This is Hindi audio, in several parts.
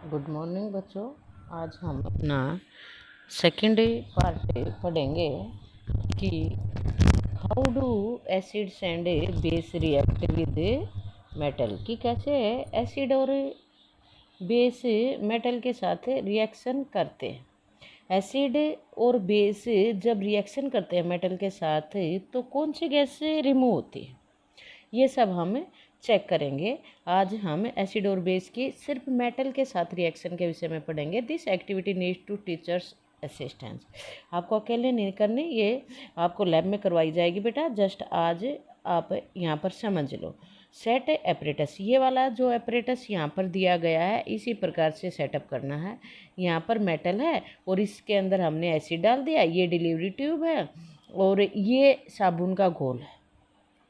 गुड मॉर्निंग बच्चों। आज हम अपना सेकेंड पार्ट पढ़ेंगे कि how do acids and base react with metal, कि कैसे एसिड और बेस मेटल के साथ रिएक्शन करते हैं। एसिड और बेस जब रिएक्शन करते हैं मेटल के साथ तो कौन सी गैस रिमूव होती है, ये सब हम चेक करेंगे। आज हम एसिड और बेस की सिर्फ मेटल के साथ रिएक्शन के विषय में पढ़ेंगे। This activity needs to teachers assistance. आपको अकेले नहीं करनी, ये आपको लैब में करवाई जाएगी बेटा। जस्ट आज आप यहाँ पर समझ लो। सेट एपरेटस, ये वाला जो एपरेटस यहाँ पर दिया गया है इसी प्रकार से सेटअप करना है। यहाँ पर मेटल है और इसके अंदर हमने एसिड डाल दिया। ये डिलीवरी ट्यूब है और ये साबुन का घोल है।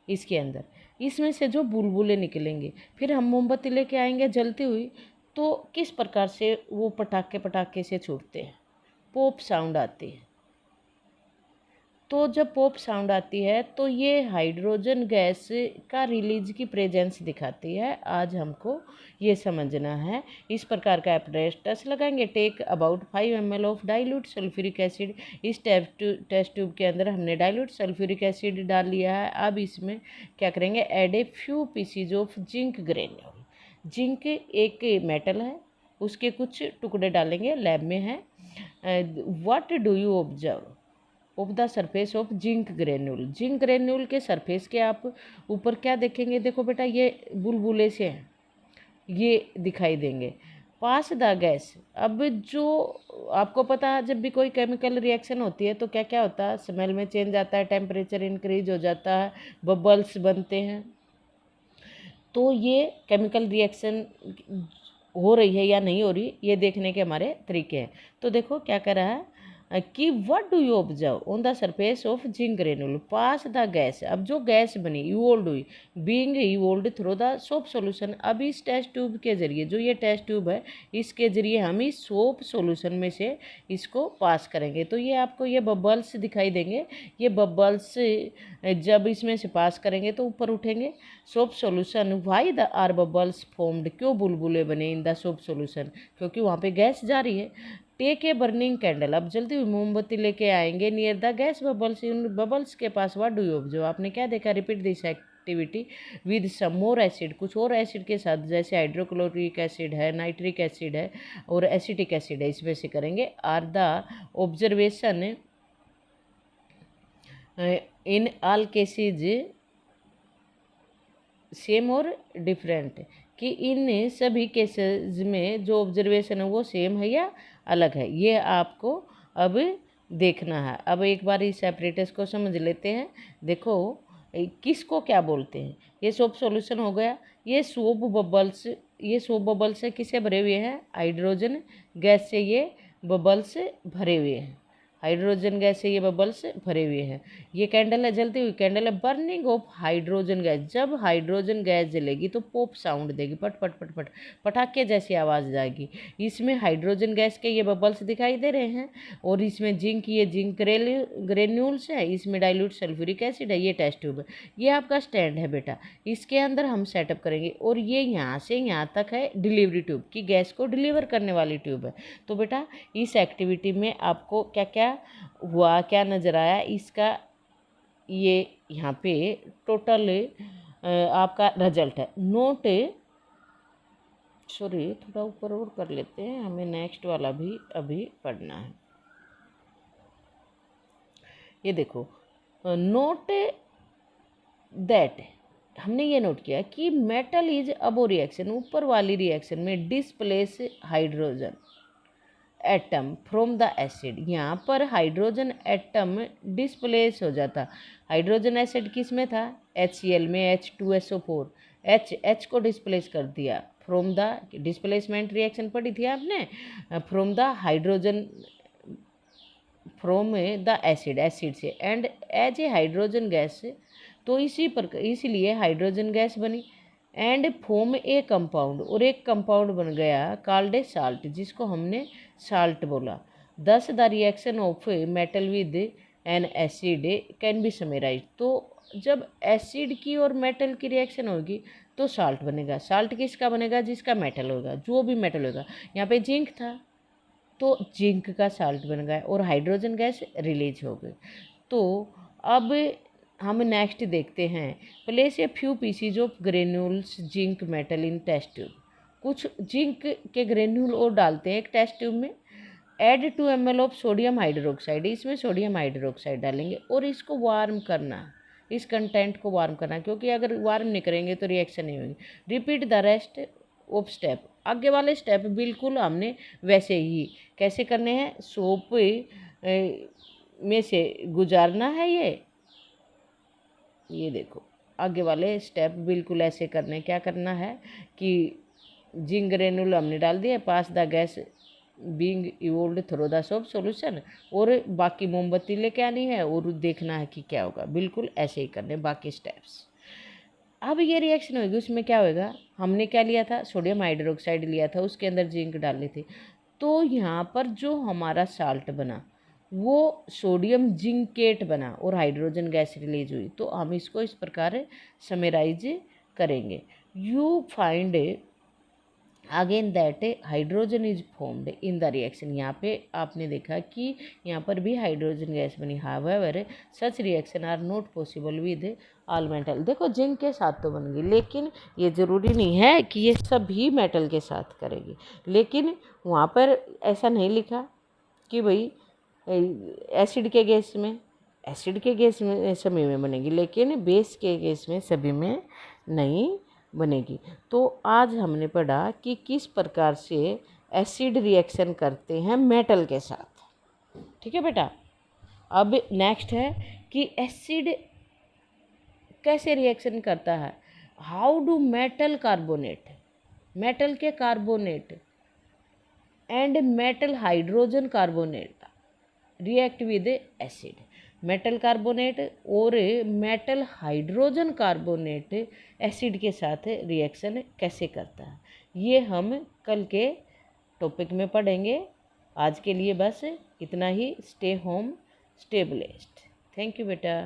इसके अंदर इसमें से जो बुलबुले निकलेंगे, फिर हम मोमबत्ती लेके आएंगे जलती हुई, तो किस प्रकार से वो पटाखे पटाखे से छूटते हैं, पॉप साउंड आती है। तो जब पॉप साउंड आती है तो ये हाइड्रोजन गैस का रिलीज की प्रेजेंस दिखाती है। आज हमको ये समझना है। इस प्रकार का एपरेटस लगाएंगे। Take about 5 ml of dilute sulphuric acid. इस टेस्ट ट्यूब के अंदर हमने डाइल्यूट सल्फ्यूरिक एसिड डाल लिया है। अब इसमें क्या करेंगे, add a few pieces of zinc granule. Zinc एक मेटल है, उसके कुछ टुकड़े डालेंगे, लैब में है। What do you observe of the surface of zinc granule. Zinc granule के सरफेस के आप ऊपर क्या देखेंगे, देखो बेटा ये बुलबुले से हैं, ये दिखाई देंगे। पास द गैस, अब जो आपको पता है जब भी कोई केमिकल रिएक्शन होती है तो क्या क्या होता है, स्मेल में चेंज आता है, टेम्परेचर इंक्रीज हो जाता है, बबल्स बनते हैं। तो ये केमिकल रिएक्शन हो रही है या नहीं हो रही, ये देखने के हमारे तरीके हैं। तो देखो क्या कर रहा है कि what do you observe on the surface of zinc granule pass the gas. अब जो गैस बनी इवोल्ड हुई, being evolved through the soap solution. अब इस टेस्ट ट्यूब के जरिए, जो ये टेस्ट ट्यूब है इसके जरिए हम इस सोप सॉल्यूशन में से इसको पास करेंगे। तो ये आपको ये बबल्स दिखाई देंगे। ये बबल्स जब इसमें से पास करेंगे तो ऊपर उठेंगे। Soap solution, why the are bubbles formed, क्यों बुलबुले बने इन द सोप सॉल्यूशन, क्योंकि वहाँ पे गैस जा रही है। टेक ए बर्निंग कैंडल, अब जल्दी हुई मोमबत्ती लेके आएंगे। नियर द गैस बबल्स, इन बबल्स के पास व्हाट डू यू ऑब्जर्व, आपने क्या देखा। Repeat this activity with some more acid, कुछ और एसिड के साथ, जैसे हाइड्रोक्लोरिक एसिड है, नाइट्रिक एसिड है और एसिटिक एसिड है, इसमें से करेंगे। Are the observation in all cases same और डिफरेंट, कि इन सभी केसेस में जो ऑब्जर्वेशन है वो सेम है या अलग है, ये आपको अब देखना है। अब एक बार इस एपरेटस को समझ लेते हैं। देखो किसको क्या बोलते हैं। ये सोप सॉल्यूशन हो गया। ये सोप बबल्स से किसे भरे हुए हैं, हाइड्रोजन गैस से ये बबल्स भरे हुए हैं। हाइड्रोजन गैस से ये बबल्स भरे हुए हैं। ये कैंडल है, जलती हुई कैंडल है। बर्निंग ऑफ हाइड्रोजन गैस, जब हाइड्रोजन गैस जलेगी तो पॉप साउंड देगी, पट पट पट पट, पटाखे जैसी आवाज़ जाएगी। इसमें हाइड्रोजन गैस के ये बबल्स दिखाई दे रहे हैं और इसमें ये जिंक ग्रेन्यूल्स है, इसमें डाइल्यूट सल्फ्यूरिक एसिड है। ये टेस्ट ट्यूब है, ये आपका स्टैंड है बेटा, इसके अंदर हम सेटअप करेंगे। और ये यहाँ से यहाँ तक है डिलीवरी ट्यूब, की गैस को डिलीवर करने वाली ट्यूब है। तो बेटा इस एक्टिविटी में आपको क्या क्या हुआ, क्या नज़र आया, इसका ये यहाँ पे टोटल आपका रिजल्ट है। नोट, सॉरी थोड़ा ऊपर और कर लेते हैं, हमें नेक्स्ट वाला भी अभी पढ़ना है। ये देखो, नोट दैट, हमने ये नोट किया कि मेटल इज अबो रिएक्शन, ऊपर वाली रिएक्शन में displace hydrogen atom from the acid. यहाँ पर हाइड्रोजन एटम डिस्प्लेस हो जाता। हाइड्रोजन एसिड किस में था, HCl में, H2SO4, H को डिस्प्लेस कर दिया फ्रॉम द, डिस्प्लेसमेंट रिएक्शन पढ़ी थी आपने, from the hydrogen, from the acid से, and as a hydrogen gas. तो इसीलिए हाइड्रोजन गैस बनी। एंड फॉर्म ए कंपाउंड, और एक कंपाउंड बन गया कॉल्ड ए साल्ट, जिसको हमने साल्ट बोला। Thus the reaction of metal with an acid can be summarise. तो जब एसिड की और मेटल की रिएक्शन होगी तो साल्ट बनेगा। साल्ट किसका बनेगा? जिसका मेटल होगा, जो भी मेटल होगा। यहाँ पे जिंक था तो जिंक का साल्ट बन गया और हाइड्रोजन गैस रिलीज हो गई। तो अब हम नेक्स्ट देखते हैं, place a few pieces of granules zinc metal in test tube. कुछ जिंक के ग्रेन्यूल और डालते हैं एक टेस्ट ट्यूब में। Add 2 ml of sodium hydroxide, इसमें सोडियम हाइड्रोक्साइड डालेंगे और इसको वार्म करना, इस कंटेंट को वार्म करना, क्योंकि अगर वार्म नहीं करेंगे तो रिएक्शन नहीं होगी। Repeat the rest of step, आगे वाले स्टेप बिल्कुल हमने वैसे ही कैसे करने हैं, सोप में से गुजारना है। ये देखो आगे वाले स्टेप बिल्कुल ऐसे करने, क्या करना है कि जिंक ग्रेनुल हमने डाल दिया, pass the gas being evolved through the soap solution, और बाकी मोमबत्ती लेके आनी है और देखना है कि क्या होगा। बिल्कुल ऐसे ही करने बाकी स्टेप्स। अब ये रिएक्शन होगी, उसमें क्या होगा, हमने क्या लिया था, सोडियम हाइड्रोक्साइड लिया था, उसके अंदर जिंक डाली थी। तो यहाँ पर जो हमारा साल्ट बना वो सोडियम जिंकेट बना और हाइड्रोजन गैस रिलीज हुई। तो हम इसको इस प्रकार समराइज करेंगे। You find again that hydrogen is formed in the reaction. यहाँ पे आपने देखा कि यहाँ पर भी हाइड्रोजन गैस बनी। However such reaction are not possible with all metal. देखो जिंक के साथ तो बन गई, लेकिन ये ज़रूरी नहीं है कि ये सभी मेटल के साथ करेगी। लेकिन वहाँ पर ऐसा नहीं लिखा कि भाई एसिड के गैस में, एसिड के गैस में सभी में बनेगी, लेकिन बेस के गैस में सभी में नहीं बनेगी। तो आज हमने पढ़ा कि किस प्रकार से एसिड रिएक्शन करते हैं मेटल के साथ। ठीक है बेटा। अब नेक्स्ट है कि एसिड कैसे रिएक्शन करता है। How do metal carbonate, metal के carbonate and metal hydrogen carbonate react with acid. Metal carbonate और मेटल हाइड्रोजन कार्बोनेट एसिड के साथ रिएक्शन कैसे करता है, ये हम कल के टॉपिक में पढ़ेंगे। आज के लिए बस इतना ही। Stay home, stay blessed. Thank you बेटा।